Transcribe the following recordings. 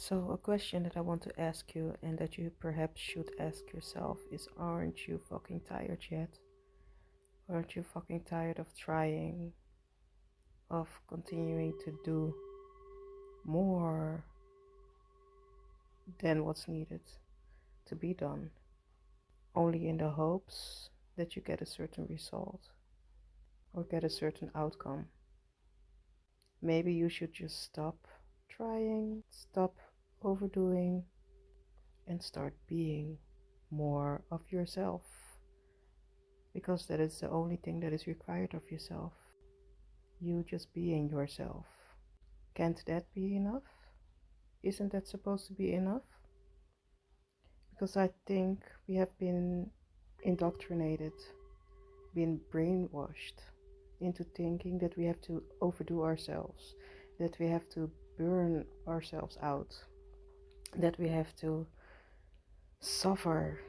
So, a question that I want to ask you and that you perhaps should ask yourself is, aren't you fucking tired yet? Aren't you fucking tired of trying, of continuing to do more than what's needed to be done, only in the hopes that you get a certain result or get a certain outcome? Maybe you should just stop trying, stop overdoing, and start being more of yourself, because that is the only thing that is required of yourself. You just being yourself. Can't that be enough? Isn't that supposed to be enough? Because I think we have been indoctrinated, been brainwashed into thinking that we have to overdo ourselves, that we have to burn ourselves out, that we have to suffer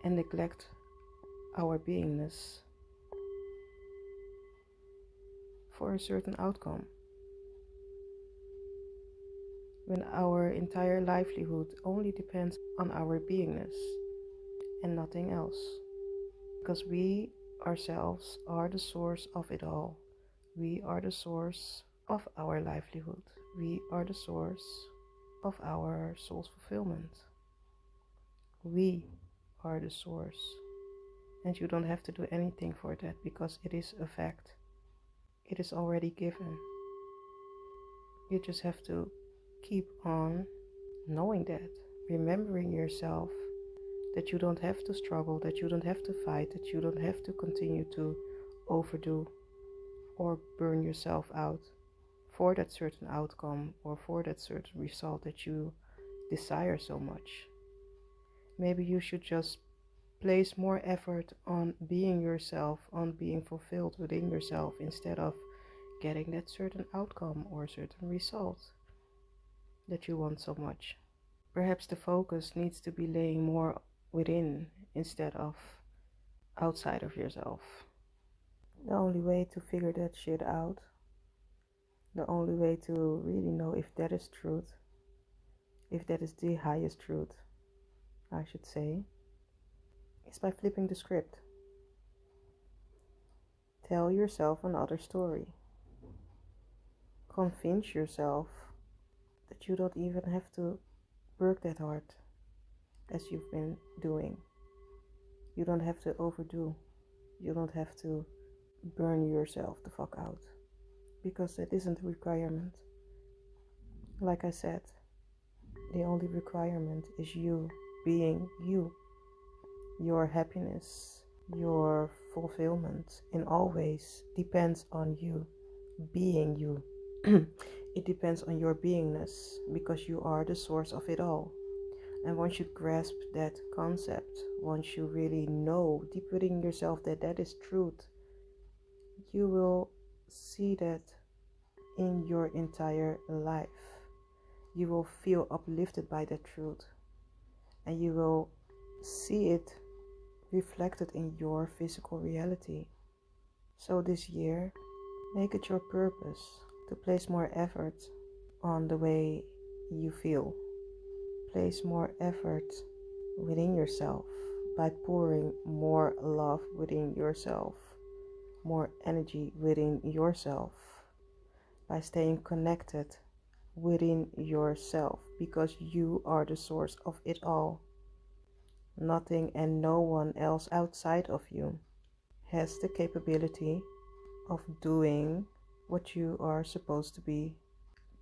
and neglect our beingness for a certain outcome, when our entire livelihood only depends on our beingness and nothing else. Because we ourselves are the source of it all. We are the source of our livelihood. We are the source of our soul's fulfillment. We are the source. And you don't have to do anything for that, because it is a fact. It is already given. You just have to keep on knowing that, remembering yourself, that you don't have to struggle, that you don't have to fight, that you don't have to continue to overdo or burn yourself out for that certain outcome or for that certain result that you desire so much. Maybe you should just place more effort on being yourself, on being fulfilled within yourself, instead of getting that certain outcome or certain result that you want so much. Perhaps the focus needs to be laying more within instead of outside of yourself. The only way to figure that shit out, the only way to really know if that is truth, if that is the highest truth, I should say, is by flipping the script. Tell yourself another story. Convince yourself that you don't even have to work that hard as you've been doing. You don't have to overdo. You don't have to burn yourself the fuck out, because that isn't a requirement. Like I said, the only requirement is you being you. Your happiness, your fulfillment in all ways depends on you being you. It depends on your beingness, because you are the source of it all. And once you grasp that concept, once you really know deep within yourself that that is truth, you will see that in your entire life. You will feel uplifted by that truth, and you will see it reflected in your physical reality. So this year, make it your purpose to place more effort on the way you feel. Place more effort within yourself by pouring more love within yourself, more energy within yourself, by staying connected within yourself, because you are the source of it all. Nothing and no one else outside of you has the capability of doing what you are supposed to be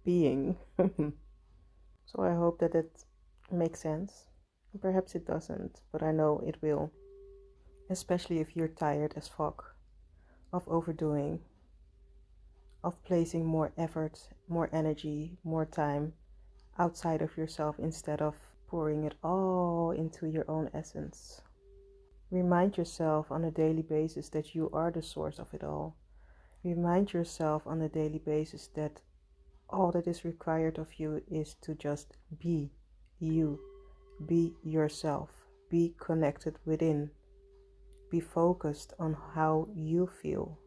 being. So I hope that it makes sense. Perhaps it doesn't, but I know it will. Especially if you're tired as fuck of overdoing, of placing more effort, more energy, more time outside of yourself instead of pouring it all into your own essence. Remind yourself on a daily basis that you are the source of it all. Remind yourself on a daily basis that all that is required of you is to just be you, be yourself, be connected within, be focused on how you feel.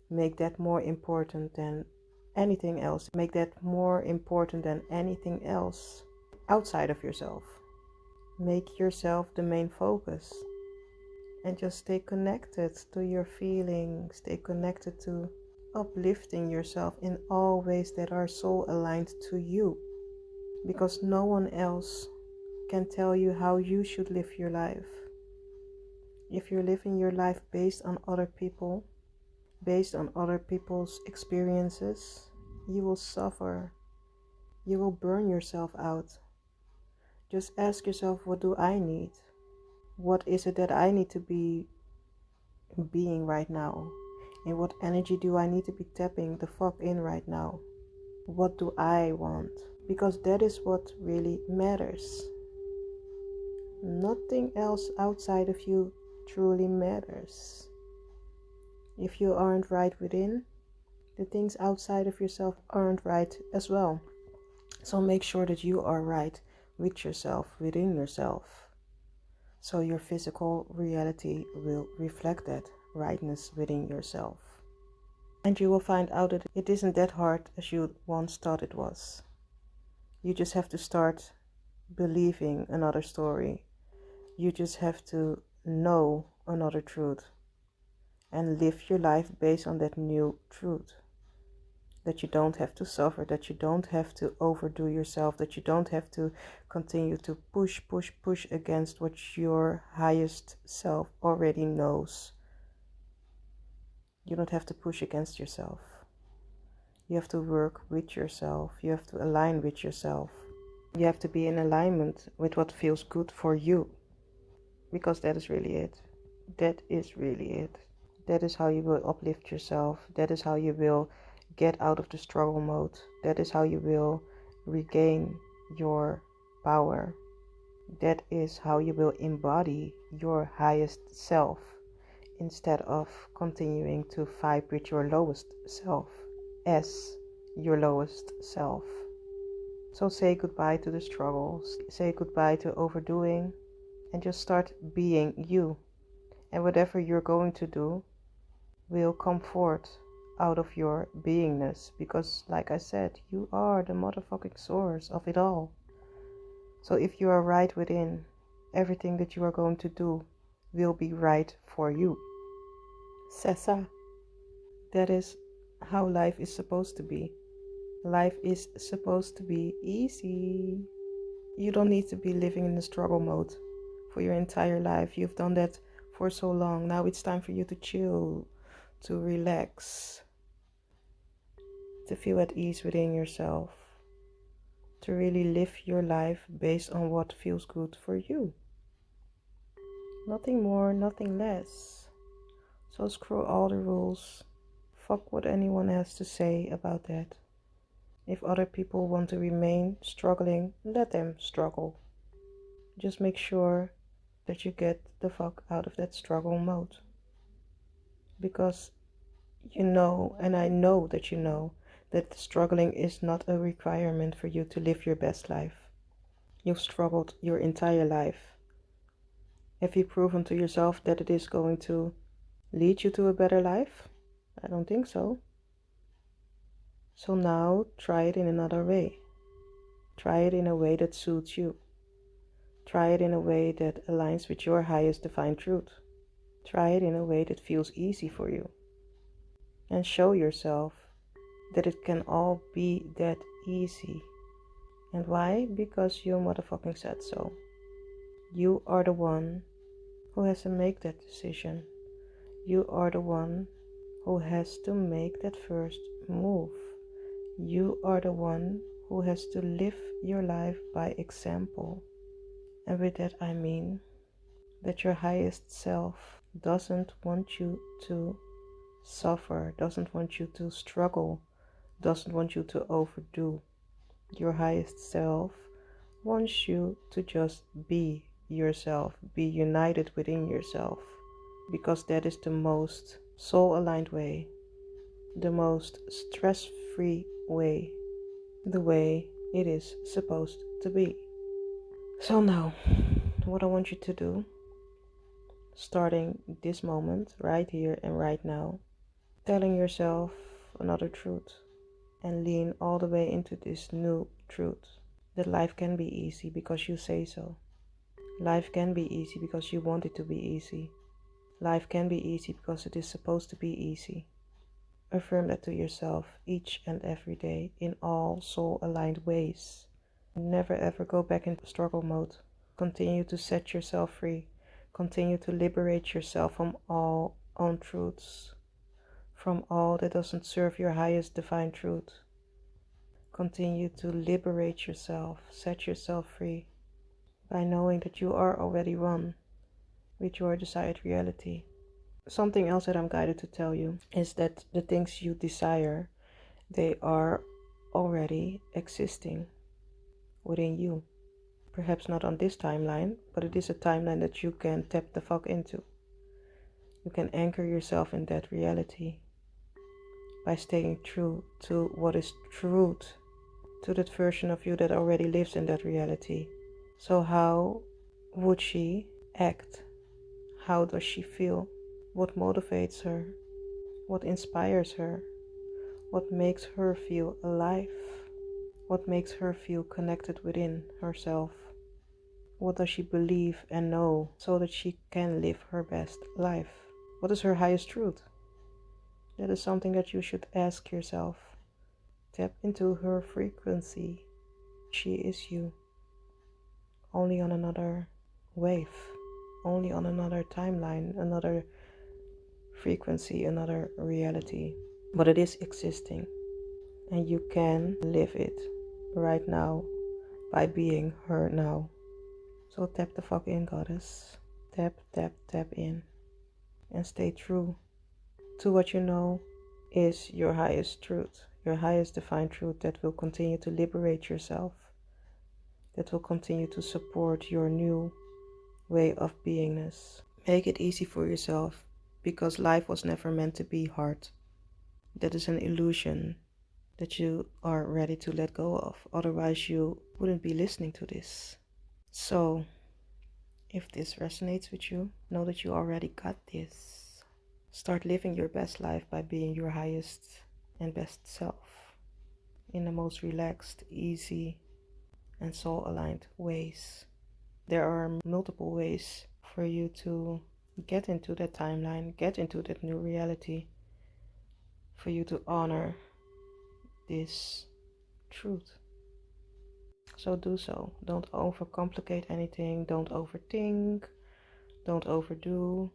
Make that more important than anything else. Make that more important than anything else outside of yourself. Make yourself the main focus. And just stay connected to your feelings. Stay connected to uplifting yourself in all ways that are soul aligned to you. Because no one else can tell you how you should live your life. If you're living your life based on other people, based on other people's experiences, you will suffer. You will burn yourself out. Just ask yourself, what do I need? What is it that I need to be being right now? And what energy do I need to be tapping the fuck in right now? What do I want? Because that is what really matters. Nothing else outside of you truly matters. If you aren't right within, the things outside of yourself aren't right as well. So make sure that you are right with yourself, within yourself. So your physical reality will reflect that rightness within yourself. And you will find out that it isn't that hard as you once thought it was. You just have to start believing another story. You just have to know another truth and live your life based on that new truth. That you don't have to suffer, that you don't have to overdo yourself, that you don't have to continue to push against what your highest self already knows. You don't have to push against yourself. You have to work with yourself. You have to align with yourself. You have to be in alignment with what feels good for you. Because that is really it. That is really it. That is how you will uplift yourself. That is how you will get out of the struggle mode. That is how you will regain your power. That is how you will embody your highest self instead of continuing to fight with your lowest self as your lowest self. So say goodbye to the struggles. Say goodbye to overdoing and just start being you. And whatever you're going to do will come forth out of your beingness, because like I said, you are the motherfucking source of it all. So if you are right within, everything that you are going to do will be right for you. Sessa. That is how life is supposed to be. Life is supposed to be easy. You don't need to be living in the struggle mode for your entire life. You've done that for so long. Now it's time for you to chill, to relax, to feel at ease within yourself, to really live your life based on what feels good for you. Nothing more, nothing less. So screw all the rules. Fuck what anyone has to say about that. If other people want to remain struggling, let them struggle. Just make sure that you get the fuck out of that struggle mode. Because you know, and I know that you know, that struggling is not a requirement for you to live your best life. You've struggled your entire life. Have you proven to yourself that it is going to lead you to a better life? I don't think so. So now try it in another way. Try it in a way that suits you. Try it in a way that aligns with your highest divine truth. Try it in a way that feels easy for you. And show yourself that it can all be that easy. And why? Because you motherfucking said so. You are the one who has to make that decision. You are the one who has to make that first move. You are the one who has to live your life by example. And with that I mean that your highest self doesn't want you to suffer, doesn't want you to struggle, doesn't want you to overdo. Your highest self wants you to just be yourself, be united within yourself, because that is the most soul-aligned way, the most stress-free way, the way it is supposed to be. So now, what I want you to do, starting this moment, right here and right now, telling yourself another truth. and lean all the way into this new truth that life can be easy because you say so. Life can be easy because you want it to be easy. Life can be easy because it is supposed to be easy. Affirm that to yourself each and every day in all soul-aligned ways. Never ever go back into struggle mode. Continue to set yourself free. Continue to liberate yourself from all untruths, from all that doesn't serve your highest divine truth. Continue to liberate yourself, set yourself free by knowing that you are already one with your desired reality. Something else that I'm guided to tell you is that the things you desire, they are already existing within you. Perhaps not on this timeline, but it is a timeline that you can tap the fuck into. You can anchor yourself in that reality by staying true to what is truth, to that version of you that already lives in that reality. So how would she act? How does she feel? What motivates her? What inspires her? What makes her feel alive? What makes her feel connected within herself? What does she believe and know so that she can live her best life? What is her highest truth? That is something that you should ask yourself. Tap into her frequency. She is you. Only on another wave. Only on another timeline, another frequency, another reality. But it is existing. And you can live it right now by being her now. So tap the fuck in, goddess. Tap, tap, tap in. And stay true to what you know is your highest truth, your highest divine truth that will continue to liberate yourself, that will continue to support your new way of beingness. Make it easy for yourself because life was never meant to be hard. That is an illusion that you are ready to let go of. Otherwise, you wouldn't be listening to this. So, if this resonates with you, know that you already got this. Start living your best life by being your highest and best self in the most relaxed, easy, and soul-aligned ways. There are multiple ways for you to get into that timeline, get into that new reality, for you to honor this truth. So do so. Don't overcomplicate anything. Don't overthink. Don't overdo.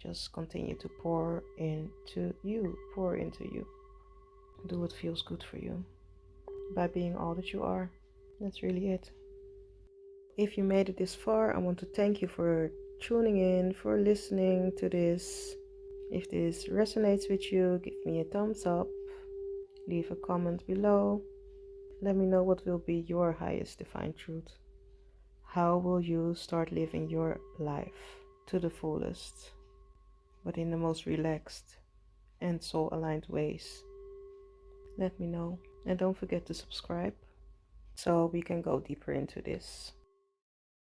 Just continue to pour into you. Pour into you. Do what feels good for you. By being all that you are. That's really it. If you made it this far, I want to thank you for tuning in, for listening to this. If this resonates with you, give me a thumbs up. Leave a comment below. Let me know what will be your highest divine truth. How will you start living your life to the fullest, but in the most relaxed and soul-aligned ways? Let me know. And don't forget to subscribe so we can go deeper into this.